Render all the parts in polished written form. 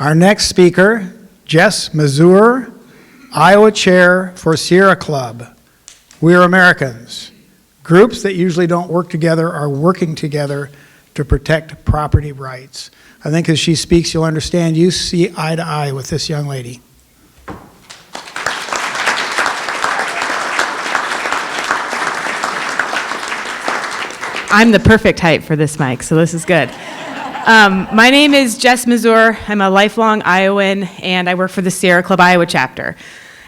Our next speaker, Jess Mazour, Iowa Chair for Sierra Club. We're Americans. Groups that usually don't work together are working together to protect property rights. I think as she speaks, you'll understand you see eye to eye with this young lady. I'm the perfect height for this mic, so this is good. My name is Jess Mazour. I'm a lifelong Iowan, and I work for the Sierra Club Iowa chapter.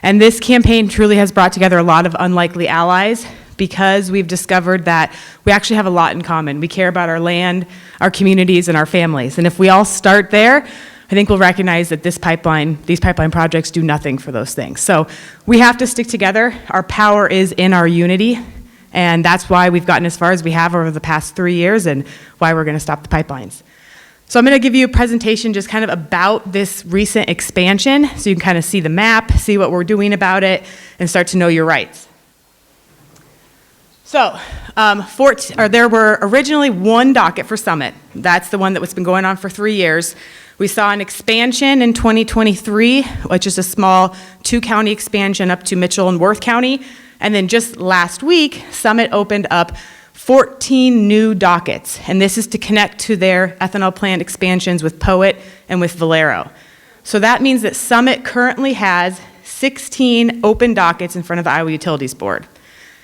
And this campaign truly has brought together a lot of unlikely allies because we've discovered that we actually have a lot in common. We care about our land, our communities, and our families. And if we all start there, I think we'll recognize that these pipeline projects do nothing for those things. So we have to stick together. Our power is in our unity. And that's why we've gotten as far as we have over the past 3 years and why we're going to stop the pipelines. So I'm going to give you a presentation just kind of about this recent expansion so you can kind of see the map, see what we're doing about it, and start to know your rights. So there were originally one docket for Summit. That's the one that's been going on for 3 years. We saw an expansion in 2023, which is a small 2-county expansion up to Mitchell and Worth County. And then just last week, Summit opened up 14 new dockets, and this is to connect to their ethanol plant expansions with Poet and with Valero. So that means that Summit currently has 16 open dockets in front of the Iowa Utilities Board.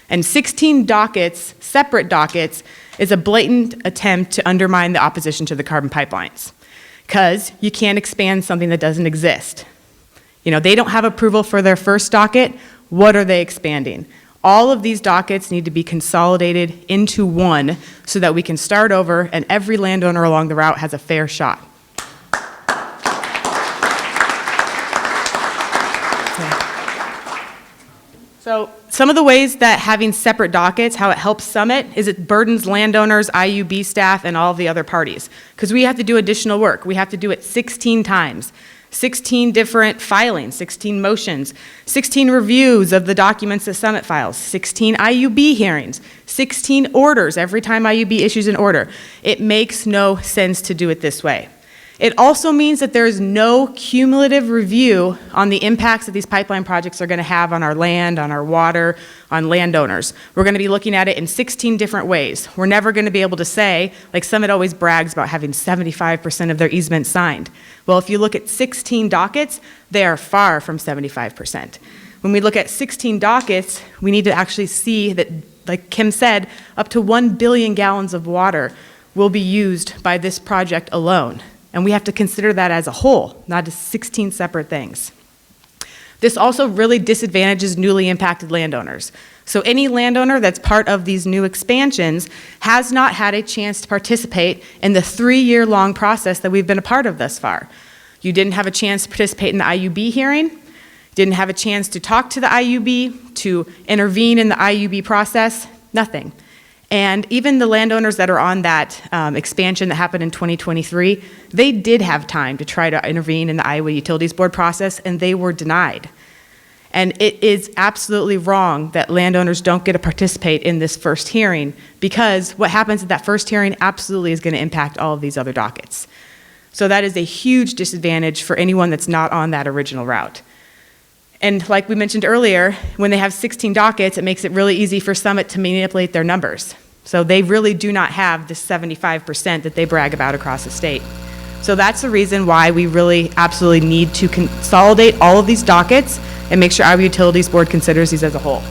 And 16 dockets, separate dockets, is a blatant attempt to undermine the opposition to the carbon pipelines, because you can't expand something that doesn't exist. You know, they don't have approval for their first docket. What are they expanding? All of these dockets need to be consolidated into one so that we can start over and every landowner along the route has a fair shot. So some of the ways that having separate dockets, how it helps Summit, is it burdens landowners, IUB staff, and all of the other parties. Because we have to do additional work. We have to do it 16 times. 16 different filings, 16 motions, 16 reviews of the documents that Summit files, 16 IUB hearings, 16 orders every time IUB issues an order. It makes no sense to do it this way. It also means that there is no cumulative review on the impacts that these pipeline projects are going to have on our land, on our water, on landowners. We're going to be looking at it in 16 different ways. We're never going to be able to say, like Summit always brags about having 75% of their easements signed. Well, if you look at 16 dockets, they are far from 75%. When we look at 16 dockets, we need to actually see that, like Kim said, up to 1 billion gallons of water will be used by this project alone. And we have to consider that as a whole, not as 16 separate things. This also really disadvantages newly impacted landowners. So any landowner that's part of these new expansions has not had a chance to participate in the 3-year-long process that we've been a part of thus far. You didn't have a chance to participate in the IUB hearing, didn't have a chance to talk to the IUB, to intervene in the IUB process, nothing. And even the landowners that are on that expansion that happened in 2023, they did have time to try to intervene in the Iowa Utilities Board process, and they were denied. And it is absolutely wrong that landowners don't get to participate in this first hearing, because what happens at that first hearing absolutely is going to impact all of these other dockets. So that is a huge disadvantage for anyone that's not on that original route. And like we mentioned earlier, when they have 16 dockets, it makes it really easy for Summit to manipulate their numbers. So they really do not have the 75% that they brag about across the state. So that's the reason why we really absolutely need to consolidate all of these dockets and make sure our Utilities Board considers these as a whole.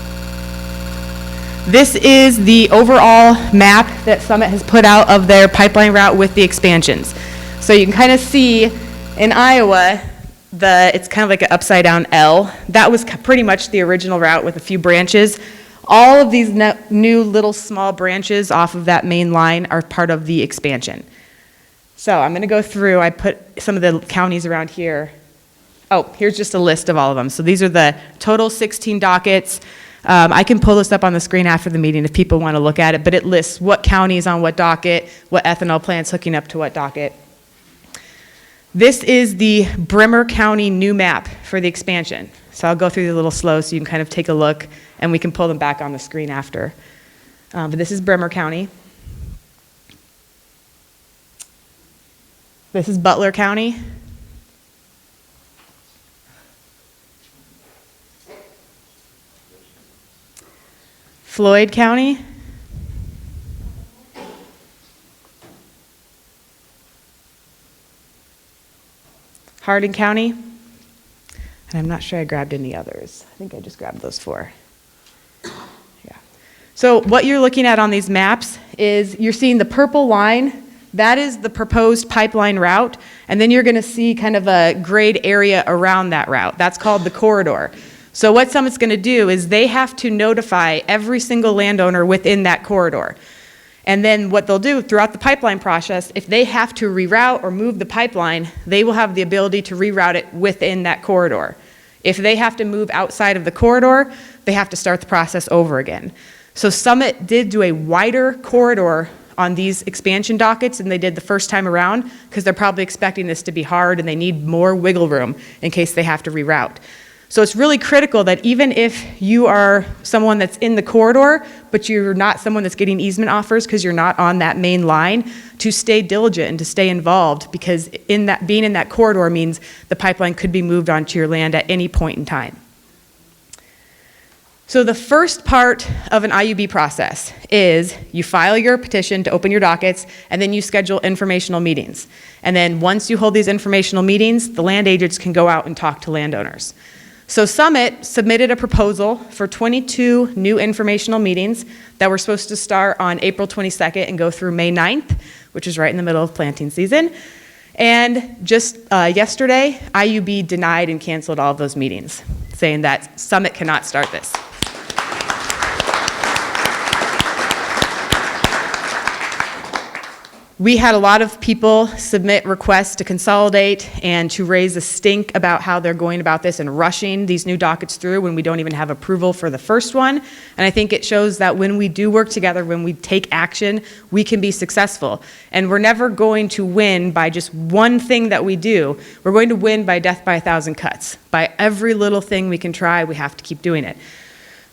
This is the overall map that Summit has put out of their pipeline route with the expansions. So you can kind of see in Iowa, it's kind of like an upside down L. That was pretty much the original route with a few branches. All of these new little small branches off of that main line are part of the expansion. So I'm going to go through, I put some of the counties around here. Oh, here's just a list of all of them. So these are the total 16 dockets. I can pull this up on the screen after the meeting if people want to look at it, but it lists what county is on what docket, what ethanol plant's hooking up to what docket. This is the Bremer County new map for the expansion. So I'll go through these a little slow so you can kind of take a look, and we can pull them back on the screen after. But this is Bremer County. This is Butler County. Floyd County. Hardin County. And I'm not sure I grabbed any others. I think I just grabbed those 4. Yeah. So what you're looking at on these maps is you're seeing the purple line. That is the proposed pipeline route. And then you're going to see kind of a grayed area around that route. That's called the corridor. So what Summit's going to do is they have to notify every single landowner within that corridor. And then what they'll do throughout the pipeline process, if they have to reroute or move the pipeline, they will have the ability to reroute it within that corridor. If they have to move outside of the corridor, they have to start the process over again. So Summit did do a wider corridor on these expansion dockets than they did the first time around, because they're probably expecting this to be hard and they need more wiggle room in case they have to reroute. So it's really critical that even if you are someone that's in the corridor, but you're not someone that's getting easement offers because you're not on that main line, to stay diligent and to stay involved, because being in that corridor means the pipeline could be moved onto your land at any point in time. So the first part of an IUB process is you file your petition to open your dockets, and then you schedule informational meetings. And then once you hold these informational meetings, the land agents can go out and talk to landowners. So Summit submitted a proposal for 22 new informational meetings that were supposed to start on April 22nd and go through May 9th, which is right in the middle of planting season. And just yesterday, IUB denied and canceled all of those meetings, saying that Summit cannot start this. We had a lot of people submit requests to consolidate and to raise a stink about how they're going about this and rushing these new dockets through when we don't even have approval for the first one. And I think it shows that when we do work together, when we take action, we can be successful. And we're never going to win by just one thing that we do. We're going to win by death by 1,000 cuts. By every little thing we can try, we have to keep doing it.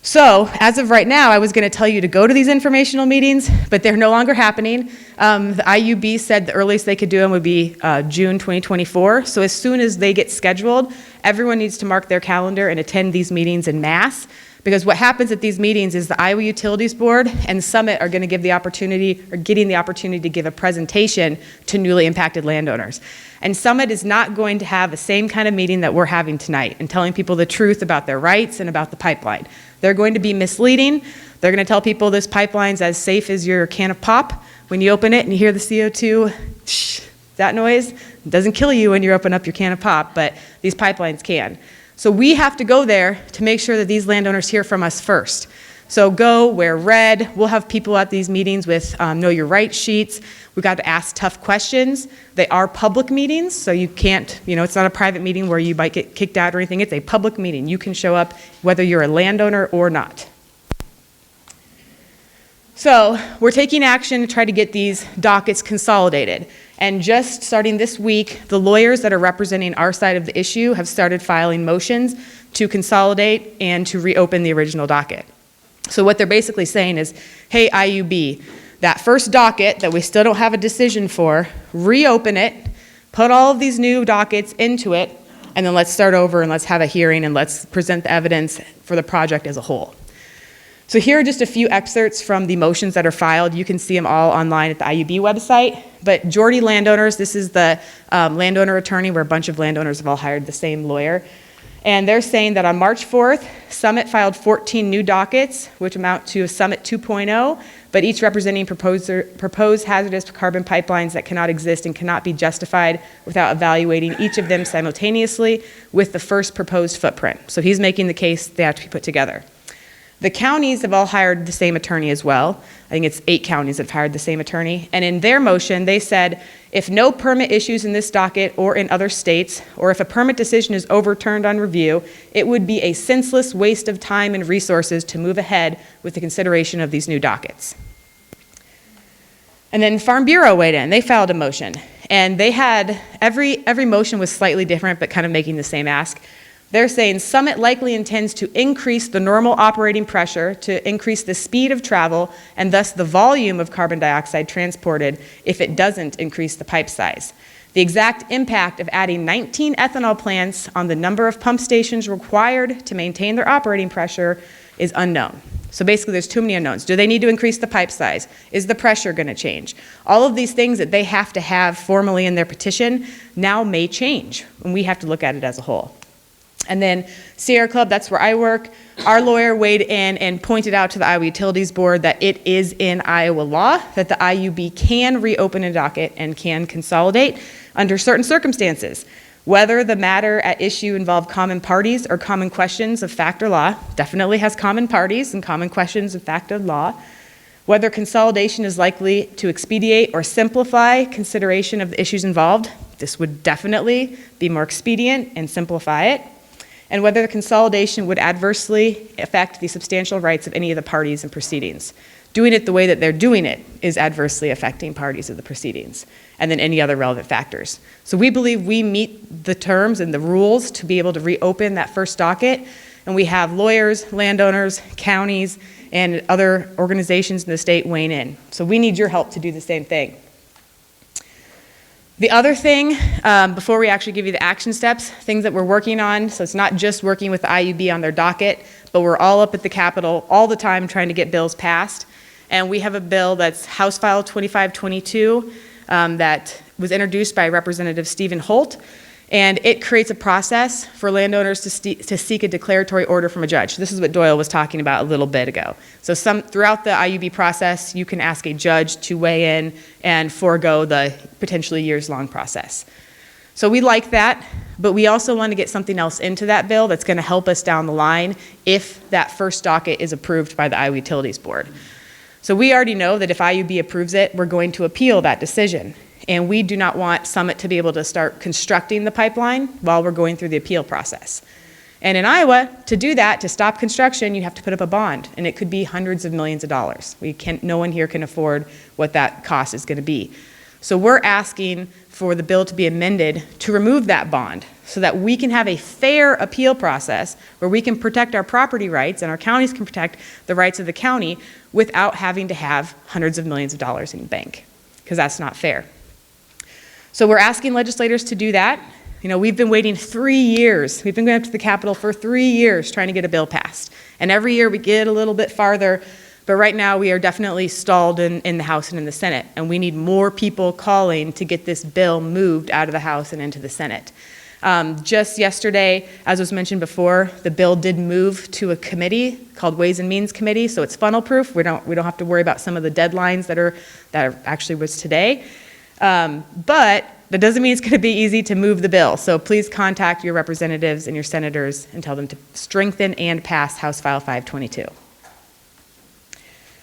So, as of right now, I was going to tell you to go to these informational meetings, but they're no longer happening. The IUB said the earliest they could do them would be June 2024. So as soon as they get scheduled, everyone needs to mark their calendar and attend these meetings en masse. Because what happens at these meetings is the Iowa Utilities Board and Summit are going to give the opportunity, or getting the opportunity to give a presentation to newly impacted landowners. And Summit is not going to have the same kind of meeting that we're having tonight and telling people the truth about their rights and about the pipeline. They're going to be misleading. They're going to tell people this pipeline's as safe as your can of pop. When you open it and you hear the CO2, that noise doesn't kill you when you open up your can of pop, but these pipelines can. So we have to go there to make sure that these landowners hear from us first. So go, wear red. We'll have people at these meetings with know your rights sheets. We got to ask tough questions. They are public meetings, so you can't, it's not a private meeting where you might get kicked out or anything. It's a public meeting. You can show up whether you're a landowner or not. So we're taking action to try to get these dockets consolidated. And just starting this week, the lawyers that are representing our side of the issue have started filing motions to consolidate and to reopen the original docket. So what they're basically saying is, hey, IUB, that first docket that we still don't have a decision for, reopen it, put all of these new dockets into it, and then let's start over and let's have a hearing and let's present the evidence for the project as a whole. So here are just a few excerpts from the motions that are filed. You can see them all online at the IUB website. But Geordie Landowners, this is the landowner attorney where a bunch of landowners have all hired the same lawyer. And they're saying that on March 4th, Summit filed 14 new dockets, which amount to a Summit 2.0, but each representing proposed hazardous carbon pipelines that cannot exist and cannot be justified without evaluating each of them simultaneously with the first proposed footprint. So he's making the case they have to be put together. The counties have all hired the same attorney as well. I think it's 8 counties that have hired the same attorney. And in their motion, they said, if no permit issues in this docket or in other states, or if a permit decision is overturned on review, it would be a senseless waste of time and resources to move ahead with the consideration of these new dockets. And then Farm Bureau weighed in. They filed a motion. And they had, every motion was slightly different, but kind of making the same ask. They're saying Summit likely intends to increase the normal operating pressure to increase the speed of travel and thus the volume of carbon dioxide transported if it doesn't increase the pipe size. The exact impact of adding 19 ethanol plants on the number of pump stations required to maintain their operating pressure is unknown. So basically, there's too many unknowns. Do they need to increase the pipe size? Is the pressure going to change? All of these things that they have to have formally in their petition now may change, and we have to look at it as a whole. And then Sierra Club, that's where I work. Our lawyer weighed in and pointed out to the Iowa Utilities Board that it is in Iowa law that the IUB can reopen a docket and can consolidate under certain circumstances. Whether the matter at issue involved common parties or common questions of fact or law, definitely has common parties and common questions of fact or law. Whether consolidation is likely to expedite or simplify consideration of the issues involved, this would definitely be more expedient and simplify it. And whether the consolidation would adversely affect the substantial rights of any of the parties in proceedings. Doing it the way that they're doing it is adversely affecting parties of the proceedings, and then any other relevant factors. So we believe we meet the terms and the rules to be able to reopen that first docket, and we have lawyers, landowners, counties, and other organizations in the state weighing in. So we need your help to do the same thing. The other thing, before we actually give you the action steps, things that we're working on, so it's not just working with the IUB on their docket, but we're all up at the Capitol all the time trying to get bills passed. And we have a bill that's House File 2522 that was introduced by Representative Stephen Holt. And it creates a process for landowners to seek a declaratory order from a judge. This is what Doyle was talking about a little bit ago. So throughout the IUB process, you can ask a judge to weigh in and forego the potentially years-long process. So we like that, but we also want to get something else into that bill that's going to help us down the line if that first docket is approved by the Iowa Utilities Board. So we already know that if IUB approves it, we're going to appeal that decision. And we do not want Summit to be able to start constructing the pipeline while we're going through the appeal process. And in Iowa, to do that, to stop construction, you have to put up a bond, and it could be hundreds of millions of dollars. No one here can afford what that cost is going to be. So we're asking for the bill to be amended to remove that bond so that we can have a fair appeal process where we can protect our property rights and our counties can protect the rights of the county without having to have hundreds of millions of dollars in the bank, because that's not fair. So we're asking legislators to do that. You know, we've been waiting 3 years. We've been going up to the Capitol for 3 years trying to get a bill passed. And every year we get a little bit farther, but right now we are definitely stalled in the House and in the Senate. And we need more people calling to get this bill moved out of the House and into the Senate. Just yesterday, as was mentioned before, the bill did move to a committee called Ways and Means Committee, so it's funnel proof. We don't have to worry about some of the deadlines that actually was today. But that doesn't mean it's going to be easy to move the bill. So please contact your representatives and your senators and tell them to strengthen and pass House File 522.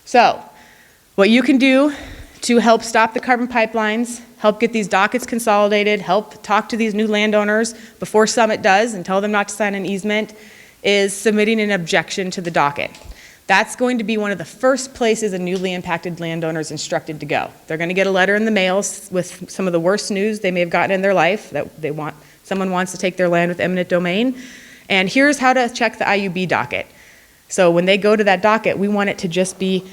So what you can do to help stop the carbon pipelines, help get these dockets consolidated, help talk to these new landowners before Summit does and tell them not to sign an easement, is submitting an objection to the docket. That's going to be one of the first places a newly impacted landowner is instructed to go. They're going to get a letter in the mail with some of the worst news they may have gotten in their life, that someone wants to take their land with eminent domain. And here's how to check the IUB docket. So when they go to that docket, we want it to just be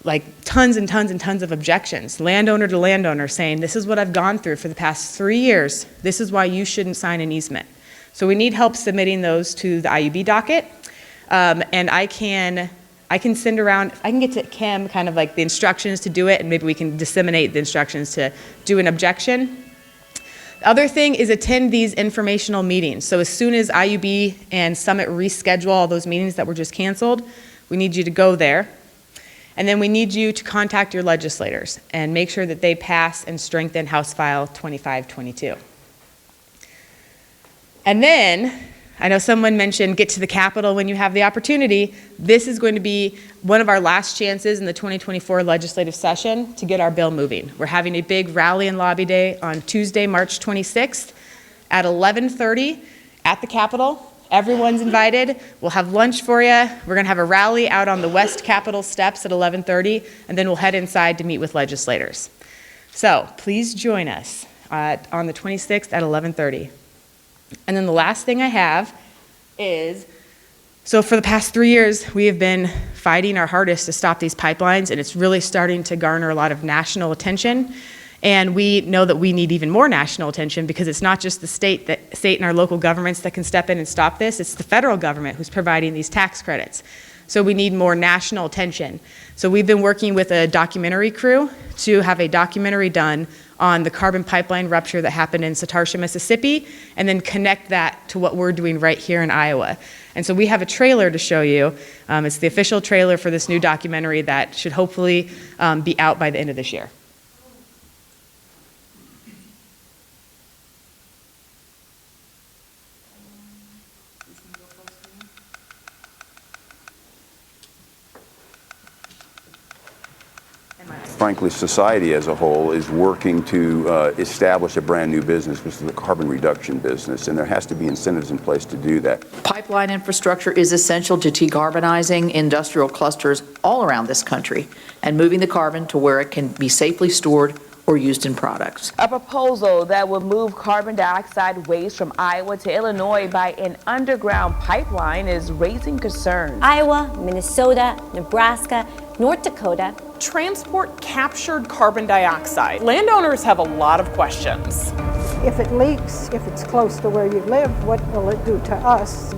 like tons and tons and tons of objections, landowner to landowner, saying, this is what I've gone through for the past 3 years. This is why you shouldn't sign an easement. So we need help submitting those to the IUB docket. And I can send around, I can get to Kim kind of like the instructions to do it, and maybe we can disseminate the instructions to do an objection. The other thing is attend these informational meetings. So as soon as IUB and Summit reschedule all those meetings that were just canceled, we need you to go there. And then we need you to contact your legislators and make sure that they pass and strengthen House File 2522. And then, I know someone mentioned get to the Capitol when you have the opportunity. This is going to be one of our last chances in the 2024 legislative session to get our bill moving. We're having a big rally and lobby day on Tuesday, March 26th at 11:30 at the Capitol. Everyone's invited. We'll have lunch for you. We're going to have a rally out on the West Capitol steps at 11:30, and then we'll head inside to meet with legislators. So please join us on the 26th at 11:30. And then the last thing I have is, so for the past 3 years, we have been fighting our hardest to stop these pipelines, and it's really starting to garner a lot of national attention. And we know that we need even more national attention because it's not just the state and our local governments that can step in and stop this, it's the federal government who's providing these tax credits. So we need more national attention. So we've been working with a documentary crew to have a documentary done on the carbon pipeline rupture that happened in Satarsha, Mississippi, and then connect that to what we're doing right here in Iowa. And so we have a trailer to show you. It's the official trailer for this new documentary that should hopefully be out by the end of this year. Frankly, society as a whole is working to establish a brand new business, which is the carbon reduction business, and there has to be incentives in place to do that. Pipeline infrastructure is essential to decarbonizing industrial clusters all around this country and moving the carbon to where it can be safely stored or used in products. A proposal that would move carbon dioxide waste from Iowa to Illinois by an underground pipeline is raising concern. Iowa, Minnesota, Nebraska, North Dakota. Transport captured carbon dioxide. Landowners have a lot of questions. If it leaks, if it's close to where you live, what will it do to us?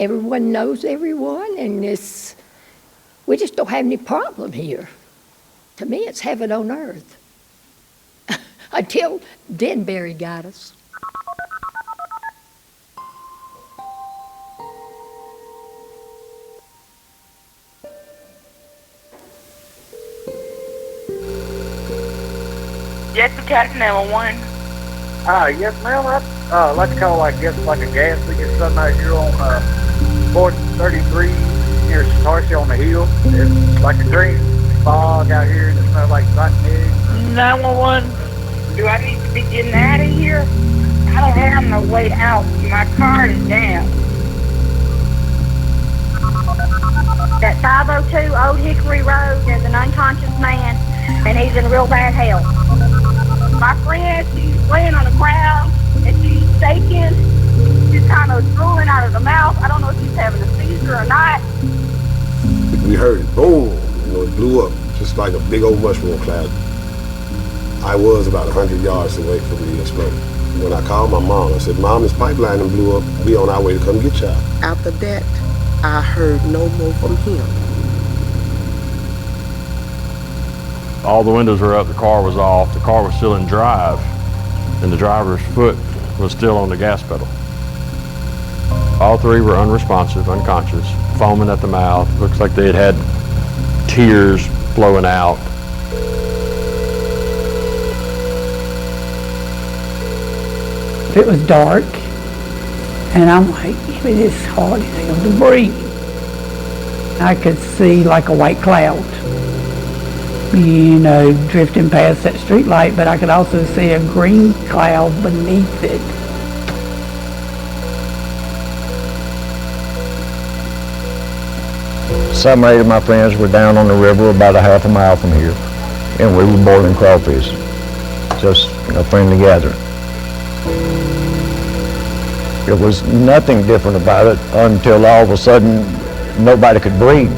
Everyone knows everyone, and we just don't have any problem here. To me, it's heaven on earth. Until Denbury got us. Jessica Captain 911. Yes, ma'am. I'd like to call, I guess, like a gas leak or something out here on 433 near Satarsha on the hill. It's like a green fog out here and it smells like rotten eggs. 911. Do I need to be getting out of here? I don't have no way out. My car is down. At 502 Old Hickory Road, there's an unconscious man, and he's in real bad health. My friend, she's laying on the ground, and she's shaking. She's kind of drooling out of the mouth. I don't know if she's having a seizure or not. We heard it, boom, it blew up, just like a big old mushroom cloud. I was about 100 yards away from the explosion. When I called my mom, I said, Mom, this pipeline done blew up. We on our way to come get y'all. After that, I heard no more from him. All the windows were up, the car was off, the car was still in drive, and the driver's foot was still on the gas pedal. All three were unresponsive, unconscious, foaming at the mouth. Looks like they had tears flowing out. It was dark, and I'm like, it's hard as hell to breathe. I could see like a white cloud, drifting past that street light, but I could also see a green cloud beneath it. Some of my friends were down on the river about a half a mile from here, and we were boiling crawfish, just a friendly gathering. There was nothing different about it until all of a sudden nobody could breathe.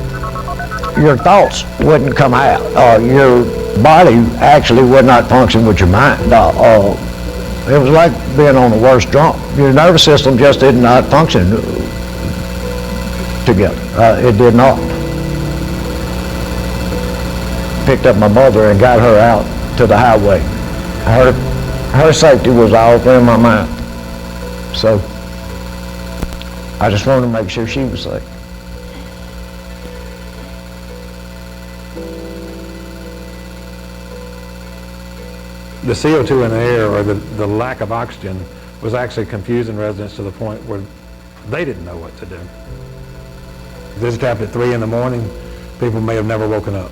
Your thoughts wouldn't come out. Your body actually would not function with your mind. It was like being on the worst drunk. Your nervous system just did not function together. It did not. Picked up my mother and got her out to the highway. Her safety was all in my mind. So I just wanted to make sure she was safe. The CO2 in the air, or the lack of oxygen, was actually confusing residents to the point where they didn't know what to do. This happened at 3 in the morning. People may have never woken up.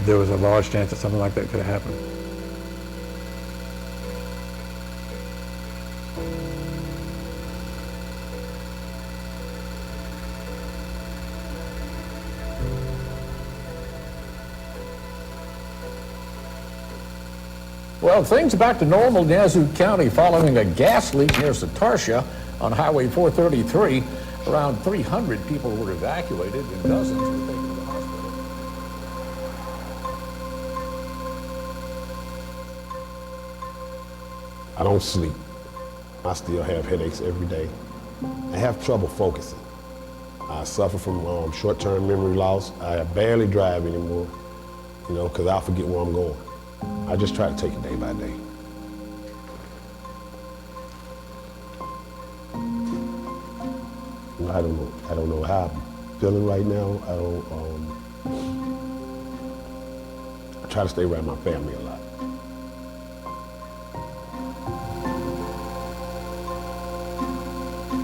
There was a large chance that something like that could have happened. Well, things back to normal in Yazoo County following a gas leak near Satartia on Highway 433. Around 300 people were evacuated and dozens were taken to the hospital. I don't sleep. I still have headaches every day. I have trouble focusing. I suffer from short-term memory loss. I barely drive anymore, because I forget where I'm going. I just try to take it day by day. I don't know how I'm feeling right now. I try to stay around my family a lot.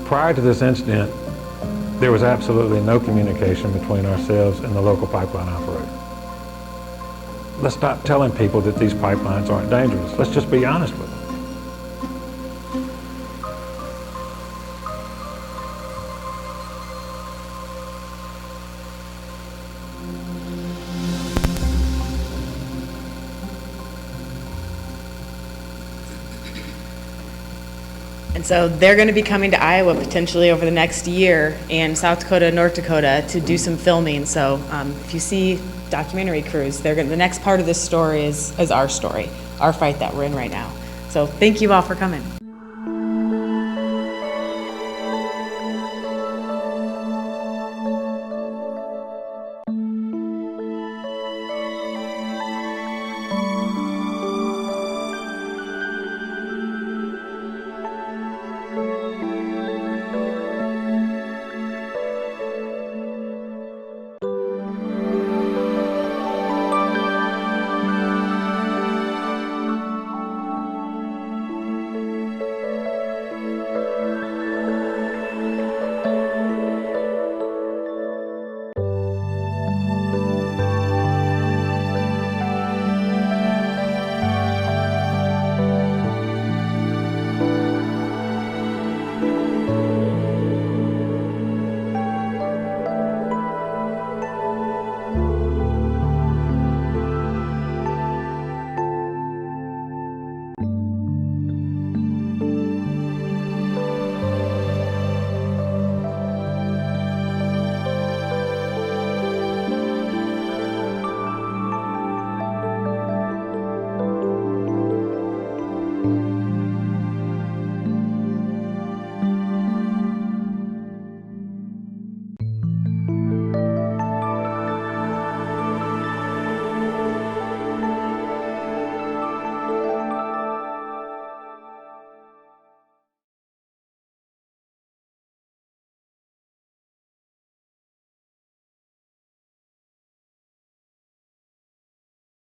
Prior to this incident, there was absolutely no communication between ourselves and the local pipeline operator. Let's stop telling people that these pipelines aren't dangerous. Let's just be honest with them. And so they're going to be coming to Iowa potentially over the next year, and South Dakota, North Dakota, to do some filming. So if you see documentary crews, the next part of this story is our story, our fight that we're in right now. So thank you all for coming.